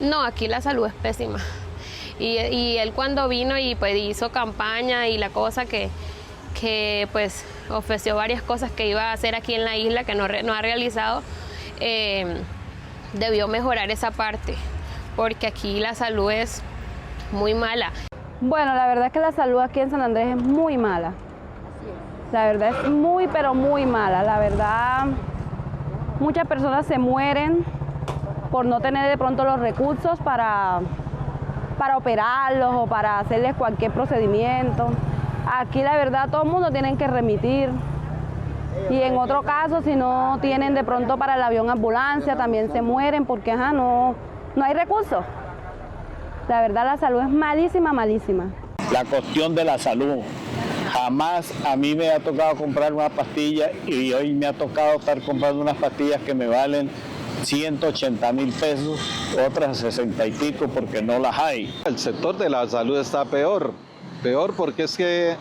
No, aquí la salud es pésima. Y él cuando vino y pues hizo campaña y la cosa que pues ofreció varias cosas que iba a hacer aquí en la isla que no ha realizado, debió mejorar esa parte, porque aquí la salud es muy mala. Bueno, la verdad es que la salud aquí en San Andrés es muy mala. La verdad es muy, pero muy mala. La verdad, muchas personas se mueren por no tener de pronto los recursos para operarlos o para hacerles cualquier procedimiento. Aquí la verdad todo el mundo tiene que remitir. Y en otro caso, si no tienen de pronto para el avión ambulancia, también se mueren porque no hay recursos. La verdad la salud es malísima, malísima. La cuestión de la salud. Jamás a mí me ha tocado comprar una pastilla y hoy me ha tocado estar comprando unas pastillas que me valen 180.000 pesos, otras 60 y pico porque no las hay. El sector de la salud está peor porque es que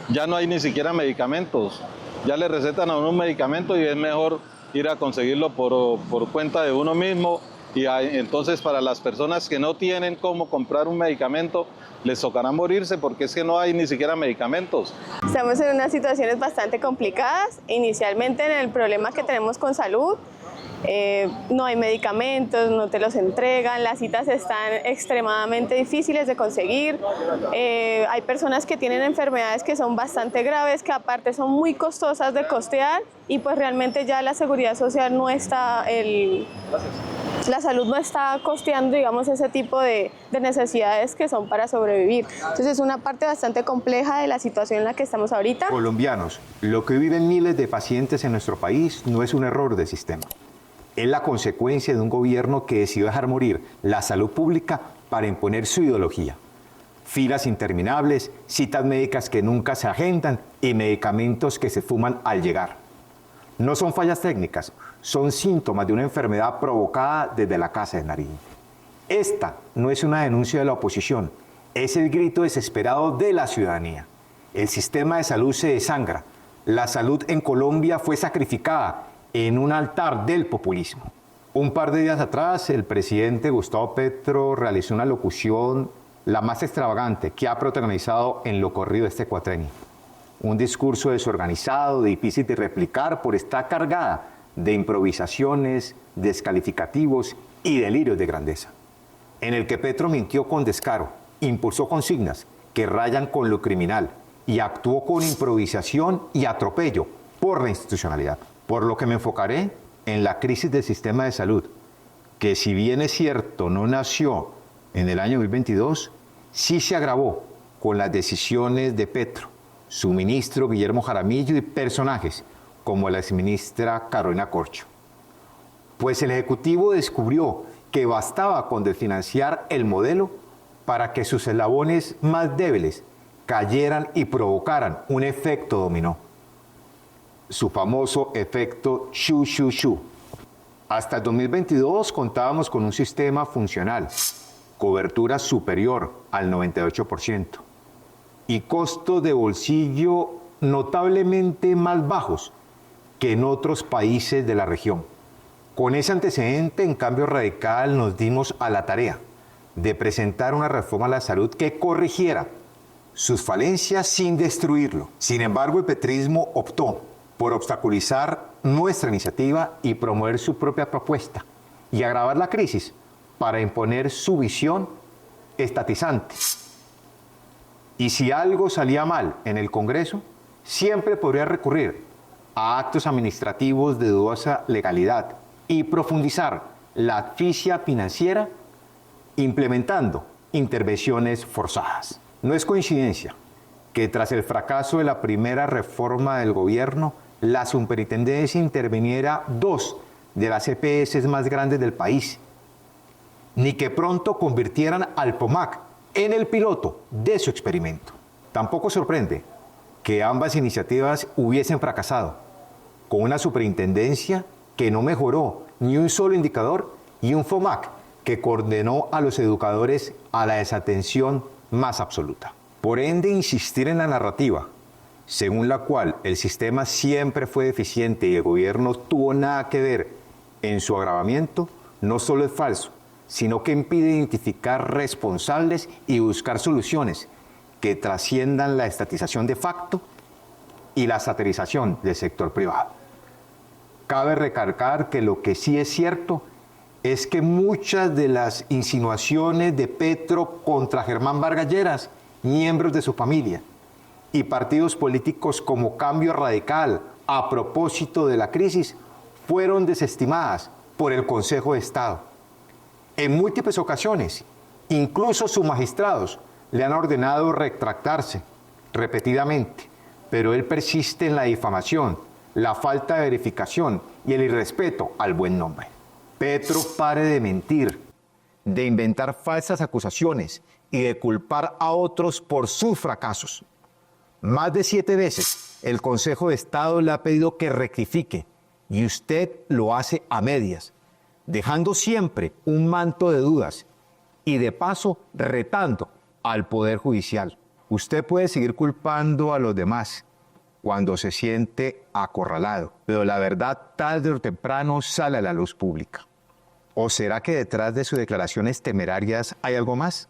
ya no hay ni siquiera medicamentos. Ya le recetan a uno un medicamento y es mejor ir a conseguirlo por cuenta de uno mismo. Y entonces para las personas que no tienen cómo comprar un medicamento, les tocará morirse porque es que no hay ni siquiera medicamentos. Estamos en unas situaciones bastante complicadas, inicialmente en el problema que tenemos con salud. No hay medicamentos, no te los entregan, las citas están extremadamente difíciles de conseguir, hay personas que tienen enfermedades que son bastante graves, que aparte son muy costosas de costear y pues realmente ya la seguridad social no está, la salud no está costeando, digamos, ese tipo de necesidades que son para sobrevivir. Entonces es una parte bastante compleja de la situación en la que estamos ahorita. Colombianos, lo que viven miles de pacientes en nuestro país no es un error de sistema. Es la consecuencia de un gobierno que decidió dejar morir la salud pública para imponer su ideología. Filas interminables, citas médicas que nunca se agendan y medicamentos que se fuman al llegar. No son fallas técnicas, son síntomas de una enfermedad provocada desde la Casa de Nariño. Esta no es una denuncia de la oposición, es el grito desesperado de la ciudadanía. El sistema de salud se desangra. La salud en Colombia fue sacrificada en un altar del populismo. Un par de días atrás, el presidente Gustavo Petro realizó una locución la más extravagante que ha protagonizado en lo corrido de este cuatrenio. Un discurso desorganizado, difícil de replicar por estar cargada de improvisaciones, descalificativos y delirios de grandeza, en el que Petro mintió con descaro, impulsó consignas que rayan con lo criminal y actuó con improvisación y atropello por la institucionalidad. Por lo que me enfocaré en la crisis del sistema de salud, que si bien es cierto no nació en el año 2022, sí se agravó con las decisiones de Petro, su ministro Guillermo Jaramillo y personajes como la exministra Carolina Corcho. Pues el Ejecutivo descubrió que bastaba con desfinanciar el modelo para que sus eslabones más débiles cayeran y provocaran un efecto dominó. Su famoso efecto shu-shu-shu. Hasta el 2022 contábamos con un sistema funcional, cobertura superior al 98% y costos de bolsillo notablemente más bajos que en otros países de la región. Con ese antecedente, en Cambio Radical, nos dimos a la tarea de presentar una reforma a la salud que corrigiera sus falencias sin destruirlo. Sin embargo, el petrismo optó por obstaculizar nuestra iniciativa y promover su propia propuesta y agravar la crisis para imponer su visión estatizante. Y si algo salía mal en el Congreso, siempre podría recurrir a actos administrativos de dudosa legalidad y profundizar la asfixia financiera implementando intervenciones forzadas. No es coincidencia que tras el fracaso de la primera reforma del gobierno, la superintendencia interviniera 2 de las EPS más grandes del país, ni que pronto convirtieran al POMAC en el piloto de su experimento. Tampoco sorprende que ambas iniciativas hubiesen fracasado, con una superintendencia que no mejoró ni un solo indicador y un FOMAC que condenó a los educadores a la desatención más absoluta. Por ende, insistir en la narrativa según la cual el sistema siempre fue deficiente y el gobierno tuvo nada que ver en su agravamiento, no solo es falso, sino que impide identificar responsables y buscar soluciones que trasciendan la estatización de facto y la satirización del sector privado. Cabe recalcar que lo que sí es cierto es que muchas de las insinuaciones de Petro contra Germán Vargas Lleras, miembros de su familia, y partidos políticos como Cambio Radical a propósito de la crisis, fueron desestimadas por el Consejo de Estado. En múltiples ocasiones, incluso sus magistrados le han ordenado retractarse repetidamente, pero él persiste en la difamación, la falta de verificación y el irrespeto al buen nombre. Petro, pare de mentir, de inventar falsas acusaciones y de culpar a otros por sus fracasos. Más de 7 veces el Consejo de Estado le ha pedido que rectifique y usted lo hace a medias, dejando siempre un manto de dudas y de paso retando al Poder Judicial. Usted puede seguir culpando a los demás cuando se siente acorralado, pero la verdad tarde o temprano sale a la luz pública. ¿O será que detrás de sus declaraciones temerarias hay algo más?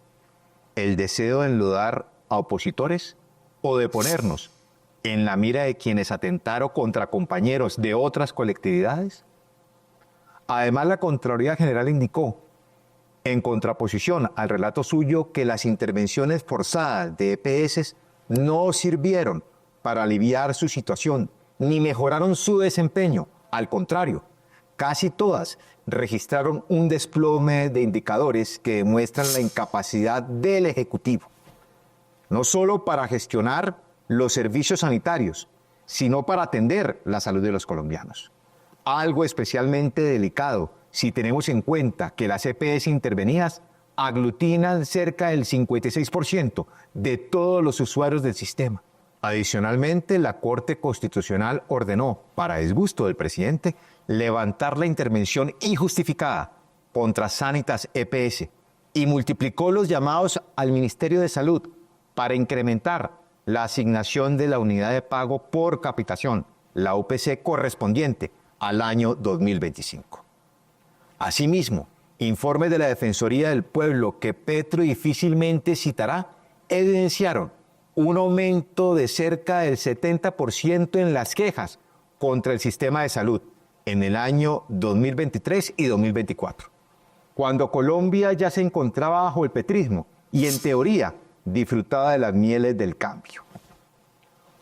¿El deseo de enlodar a opositores? ¿O de ponernos en la mira de quienes atentaron contra compañeros de otras colectividades? Además, la Contraloría General indicó, en contraposición al relato suyo, que las intervenciones forzadas de EPS no sirvieron para aliviar su situación, ni mejoraron su desempeño. Al contrario, casi todas registraron un desplome de indicadores que demuestran la incapacidad del Ejecutivo, no solo para gestionar los servicios sanitarios, sino para atender la salud de los colombianos. Algo especialmente delicado si tenemos en cuenta que las EPS intervenidas aglutinan cerca del 56% de todos los usuarios del sistema. Adicionalmente, la Corte Constitucional ordenó, para disgusto del presidente, levantar la intervención injustificada contra Sanitas EPS y multiplicó los llamados al Ministerio de Salud para incrementar la asignación de la unidad de pago por capitación, la UPC correspondiente al año 2025. Asimismo, informes de la Defensoría del Pueblo que Petro difícilmente citará evidenciaron un aumento de cerca del 70% en las quejas contra el sistema de salud en el año 2023 y 2024, cuando Colombia ya se encontraba bajo el petrismo y en teoría disfrutaba de las mieles del cambio,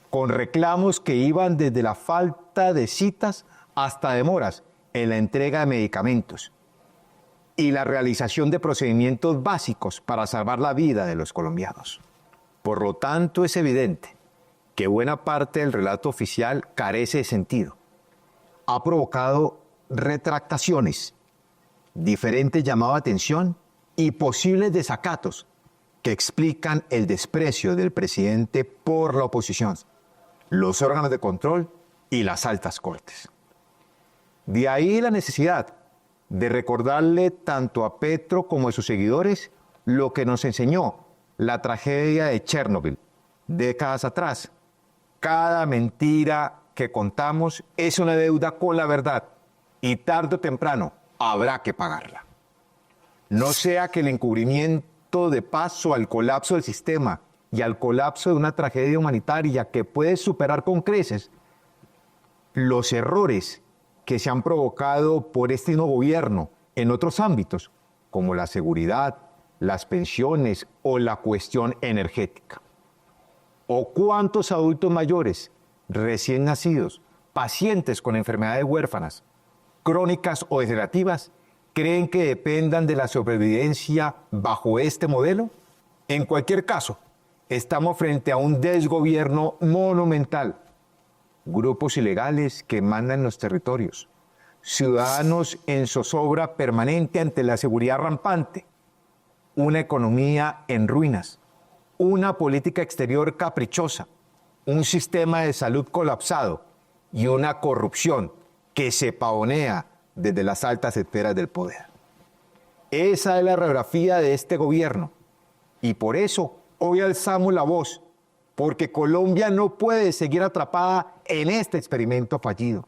con reclamos que iban desde la falta de citas hasta demoras en la entrega de medicamentos y la realización de procedimientos básicos para salvar la vida de los colombianos. Por lo tanto, es evidente que buena parte del relato oficial carece de sentido. Ha provocado retractaciones, diferentes llamados de atención y posibles desacatos que explican el desprecio del presidente por la oposición, los órganos de control y las altas cortes. De ahí la necesidad de recordarle tanto a Petro como a sus seguidores lo que nos enseñó la tragedia de Chernobyl décadas atrás. Cada mentira que contamos es una deuda con la verdad y tarde o temprano habrá que pagarla. No sea que el encubrimiento dé paso al colapso del sistema y al colapso de una tragedia humanitaria que puede superar con creces los errores que se han provocado por este nuevo gobierno en otros ámbitos, como la seguridad, las pensiones o la cuestión energética. ¿O cuántos adultos mayores, recién nacidos, pacientes con enfermedades huérfanas, crónicas o degenerativas, creen que dependan de la sobrevivencia bajo este modelo? En cualquier caso, estamos frente a un desgobierno monumental, grupos ilegales que mandan los territorios, ciudadanos en zozobra permanente ante la seguridad rampante, una economía en ruinas, una política exterior caprichosa, un sistema de salud colapsado y una corrupción que se pavonea desde las altas esferas del poder. Esa es la radiografía de este gobierno y por eso hoy alzamos la voz, porque Colombia no puede seguir atrapada en este experimento fallido.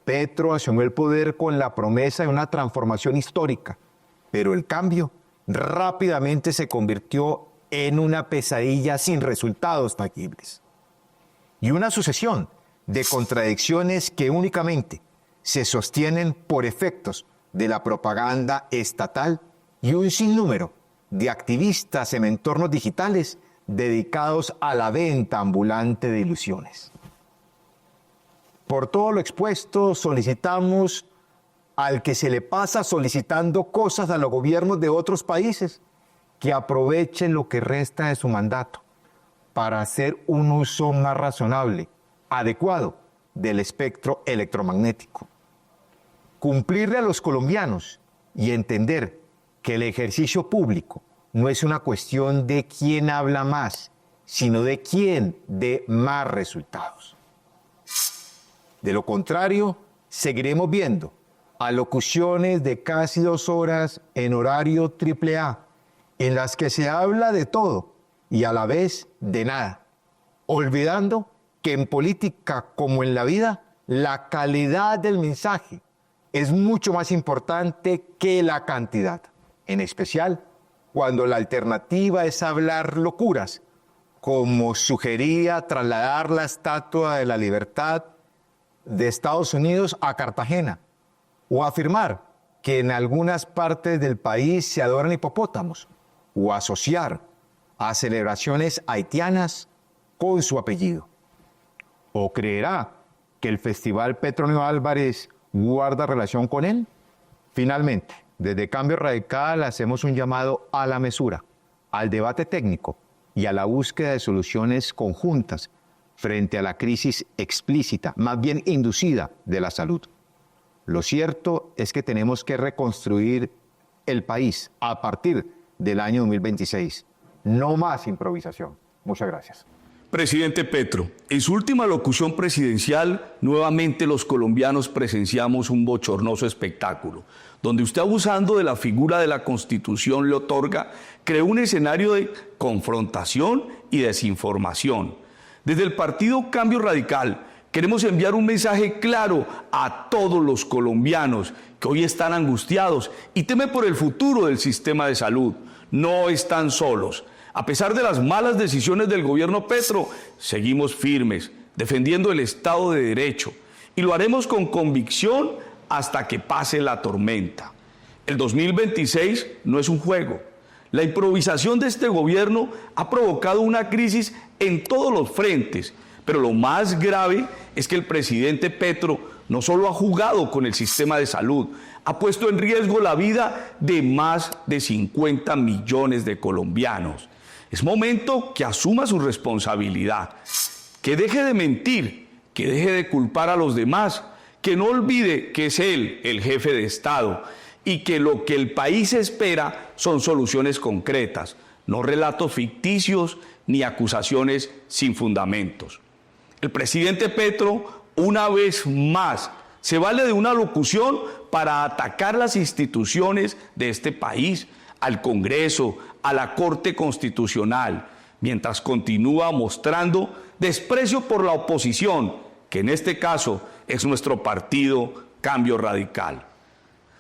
Petro asumió el poder con la promesa de una transformación histórica, pero el cambio rápidamente se convirtió en una pesadilla sin resultados tangibles. Y una sucesión de contradicciones que únicamente se sostienen por efectos de la propaganda estatal y un sinnúmero de activistas en entornos digitales dedicados a la venta ambulante de ilusiones. Por todo lo expuesto, solicitamos al que se le pasa solicitando cosas a los gobiernos de otros países que aprovechen lo que resta de su mandato para hacer un uso más razonable, adecuado del espectro electromagnético. Cumplirle a los colombianos y entender que el ejercicio público no es una cuestión de quién habla más, sino de quién dé más resultados. De lo contrario, seguiremos viendo alocuciones de casi 2 horas en horario AAA, en las que se habla de todo y a la vez de nada, olvidando que en política como en la vida, la calidad del mensaje es mucho más importante que la cantidad, en especial cuando la alternativa es hablar locuras, como sugería trasladar la Estatua de la Libertad de Estados Unidos a Cartagena, o afirmar que en algunas partes del país se adoran hipopótamos, o asociar a celebraciones haitianas con su apellido. ¿O creerá que el Festival Petronio Álvarez guarda relación con él? Finalmente, desde Cambio Radical hacemos un llamado a la mesura, al debate técnico y a la búsqueda de soluciones conjuntas frente a la crisis explícita, más bien inducida, de la salud. Lo cierto es que tenemos que reconstruir el país a partir del año 2026. No más improvisación. Muchas gracias. Presidente Petro, en su última locución presidencial, nuevamente los colombianos presenciamos un bochornoso espectáculo, donde usted, abusando de la figura de la Constitución le otorga, creó un escenario de confrontación y desinformación. Desde el Partido Cambio Radical queremos enviar un mensaje claro a todos los colombianos que hoy están angustiados y temen por el futuro del sistema de salud. No están solos. A pesar de las malas decisiones del gobierno Petro, seguimos firmes, defendiendo el Estado de Derecho, y lo haremos con convicción hasta que pase la tormenta. El 2026 no es un juego. La improvisación de este gobierno ha provocado una crisis en todos los frentes, pero lo más grave es que el presidente Petro no solo ha jugado con el sistema de salud, ha puesto en riesgo la vida de más de 50 millones de colombianos. Es momento que asuma su responsabilidad, que deje de mentir, que deje de culpar a los demás, que no olvide que es él el jefe de Estado y que lo que el país espera son soluciones concretas, no relatos ficticios ni acusaciones sin fundamentos. El presidente Petro, una vez más, se vale de una locución para atacar las instituciones de este país, al Congreso, a la Corte Constitucional, mientras continúa mostrando desprecio por la oposición, que en este caso es nuestro partido Cambio Radical.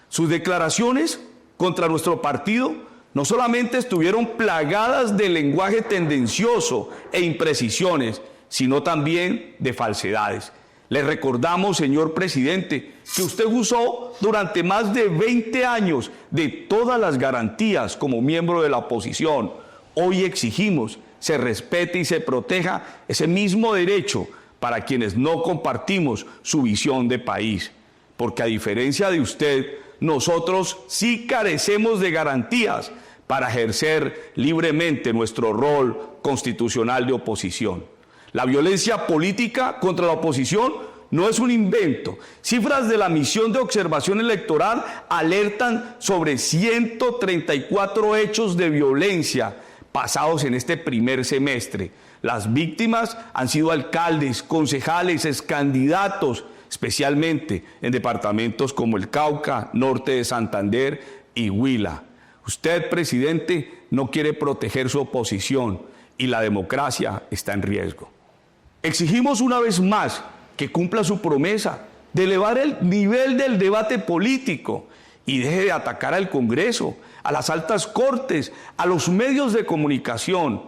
Sus declaraciones contra nuestro partido no solamente estuvieron plagadas de lenguaje tendencioso e imprecisiones, sino también de falsedades. Le recordamos, señor presidente, que usted usó durante más de 20 años de todas las garantías como miembro de la oposición. Hoy exigimos se respete y se proteja ese mismo derecho para quienes no compartimos su visión de país. Porque a diferencia de usted, nosotros sí carecemos de garantías para ejercer libremente nuestro rol constitucional de oposición. La violencia política contra la oposición no es un invento. Cifras de la misión de observación electoral alertan sobre 134 hechos de violencia pasados en este primer semestre. Las víctimas han sido alcaldes, concejales, excandidatos, especialmente en departamentos como el Cauca, norte de Santander y Huila. Usted, presidente, no quiere proteger su oposición y la democracia está en riesgo. Exigimos una vez más que cumpla su promesa de elevar el nivel del debate político y deje de atacar al Congreso, a las altas cortes, a los medios de comunicación.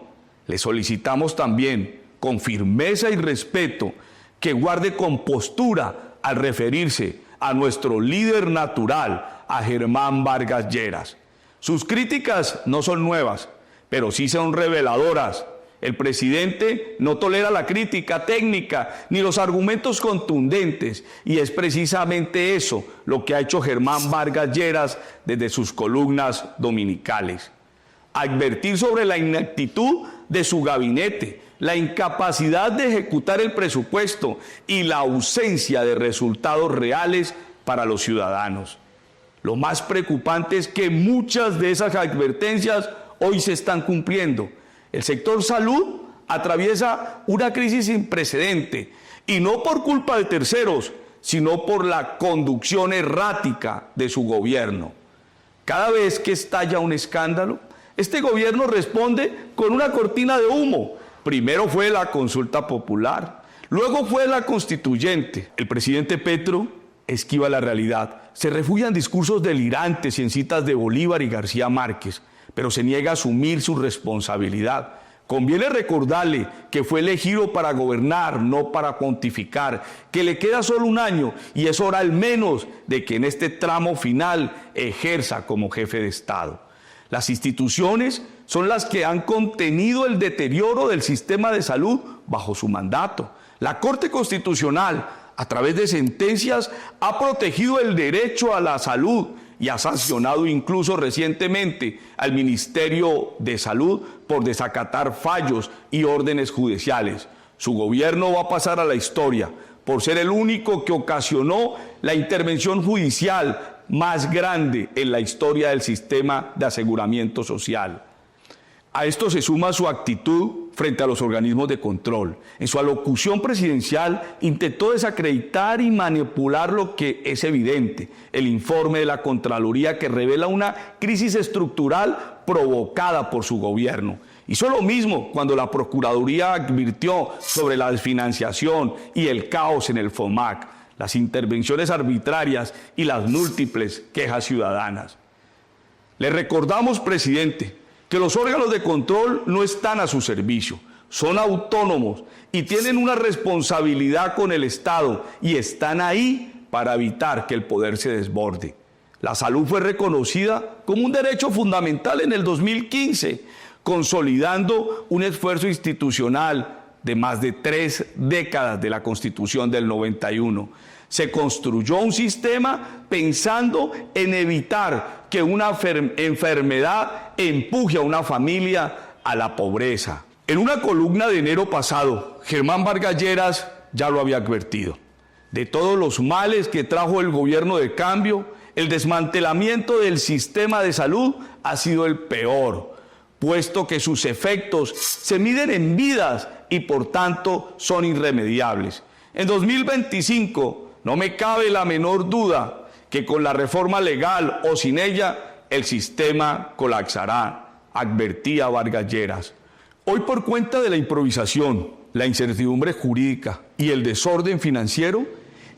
Le solicitamos también, con firmeza y respeto, que guarde compostura al referirse a nuestro líder natural, a Germán Vargas Lleras. Sus críticas no son nuevas, pero sí son reveladoras. El presidente no tolera la crítica técnica ni los argumentos contundentes, y es precisamente eso lo que ha hecho Germán Vargas Lleras desde sus columnas dominicales. Advertir sobre la ineptitud de su gabinete, la incapacidad de ejecutar el presupuesto y la ausencia de resultados reales para los ciudadanos. Lo más preocupante es que muchas de esas advertencias hoy se están cumpliendo. El sector salud atraviesa una crisis sin precedente, y no por culpa de terceros, sino por la conducción errática de su gobierno. Cada vez que estalla un escándalo, este gobierno responde con una cortina de humo. Primero fue la consulta popular, luego fue la constituyente. El presidente Petro esquiva la realidad, se refugia en discursos delirantes y en citas de Bolívar y García Márquez, pero se niega a asumir su responsabilidad. Conviene recordarle que fue elegido para gobernar, no para pontificar, que le queda solo un año y es hora al menos de que en este tramo final ejerza como jefe de Estado. Las instituciones son las que han contenido el deterioro del sistema de salud bajo su mandato. La Corte Constitucional, a través de sentencias, ha protegido el derecho a la salud y ha sancionado incluso recientemente al Ministerio de Salud por desacatar fallos y órdenes judiciales. Su gobierno va a pasar a la historia por ser el único que ocasionó la intervención judicial más grande en la historia del sistema de aseguramiento social. A esto se suma su actitud frente a los organismos de control. En su alocución presidencial intentó desacreditar y manipular lo que es evidente: el informe de la Contraloría, que revela una crisis estructural provocada por su gobierno. Hizo lo mismo cuando la Procuraduría advirtió sobre la desfinanciación y el caos en el FOMAC, las intervenciones arbitrarias y las múltiples quejas ciudadanas. Le recordamos, presidente, que los órganos de control no están a su servicio, son autónomos y tienen una responsabilidad con el Estado, y están ahí para evitar que el poder se desborde. La salud fue reconocida como un derecho fundamental en el 2015, consolidando un esfuerzo institucional de más de 3 décadas de la Constitución del 91. Se construyó un sistema pensando en evitar que una enfermedad empuje a una familia a la pobreza. En una columna de enero pasado, Germán Vargas Lleras ya lo había advertido. De todos los males que trajo el gobierno de cambio, el desmantelamiento del sistema de salud ha sido el peor, puesto que sus efectos se miden en vidas y por tanto son irremediables. En 2025 no me cabe la menor duda que con la reforma legal o sin ella el sistema colapsará, advertía Vargas Lleras. Hoy, por cuenta de la improvisación, la incertidumbre jurídica y el desorden financiero,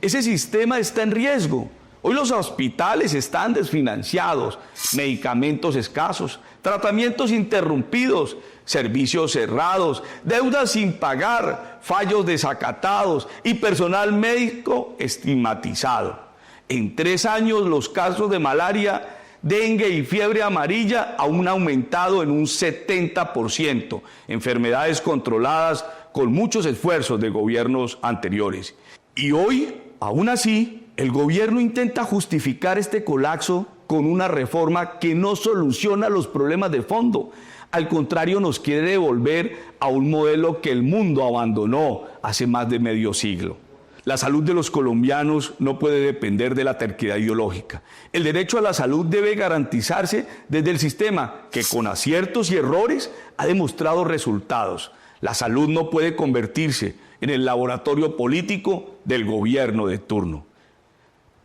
ese sistema está en riesgo. Hoy los hospitales están desfinanciados, medicamentos escasos, tratamientos interrumpidos, servicios cerrados, deudas sin pagar, fallos desacatados y personal médico estigmatizado. En 3 años los casos de malaria, dengue y fiebre amarilla aún han aumentado en un 70%, enfermedades controladas con muchos esfuerzos de gobiernos anteriores. Y hoy, aún así, el gobierno intenta justificar este colapso con una reforma que no soluciona los problemas de fondo. Al contrario, nos quiere devolver a un modelo que el mundo abandonó hace más de medio siglo. La salud de los colombianos no puede depender de la terquedad ideológica. El derecho a la salud debe garantizarse desde el sistema que, con aciertos y errores, ha demostrado resultados. La salud no puede convertirse en el laboratorio político del gobierno de turno.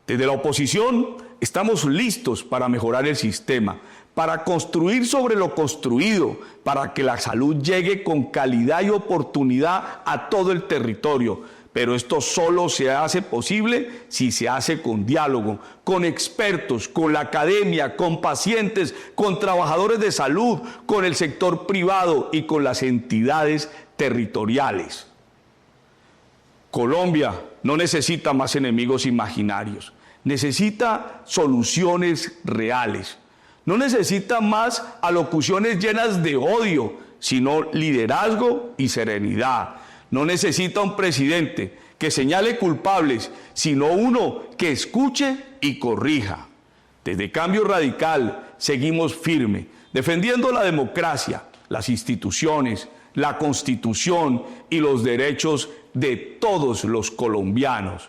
Desde la oposición estamos listos para mejorar el sistema, para construir sobre lo construido, para que la salud llegue con calidad y oportunidad a todo el territorio, Pero esto solo se hace posible si se hace con diálogo, con expertos, con la academia, con pacientes, con trabajadores de salud, con el sector privado y con las entidades territoriales. Colombia no necesita más enemigos imaginarios, necesita soluciones reales. No necesita más alocuciones llenas de odio, sino liderazgo y serenidad. No necesita un presidente que señale culpables, sino uno que escuche y corrija. Desde Cambio Radical seguimos firme, defendiendo la democracia, las instituciones, la Constitución y los derechos de todos los colombianos,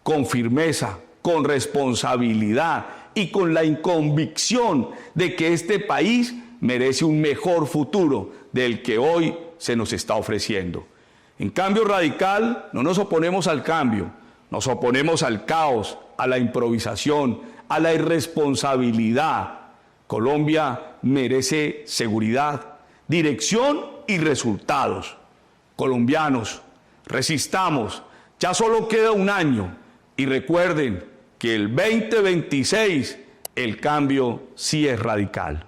con firmeza, con responsabilidad y con la convicción de que este país merece un mejor futuro del que hoy se nos está ofreciendo. En Cambio Radical no nos oponemos al cambio, nos oponemos al caos, a la improvisación, a la irresponsabilidad. Colombia merece seguridad, dirección y resultados. Colombianos, resistamos, ya solo queda un año y recuerden que el 2026 el cambio sí es radical.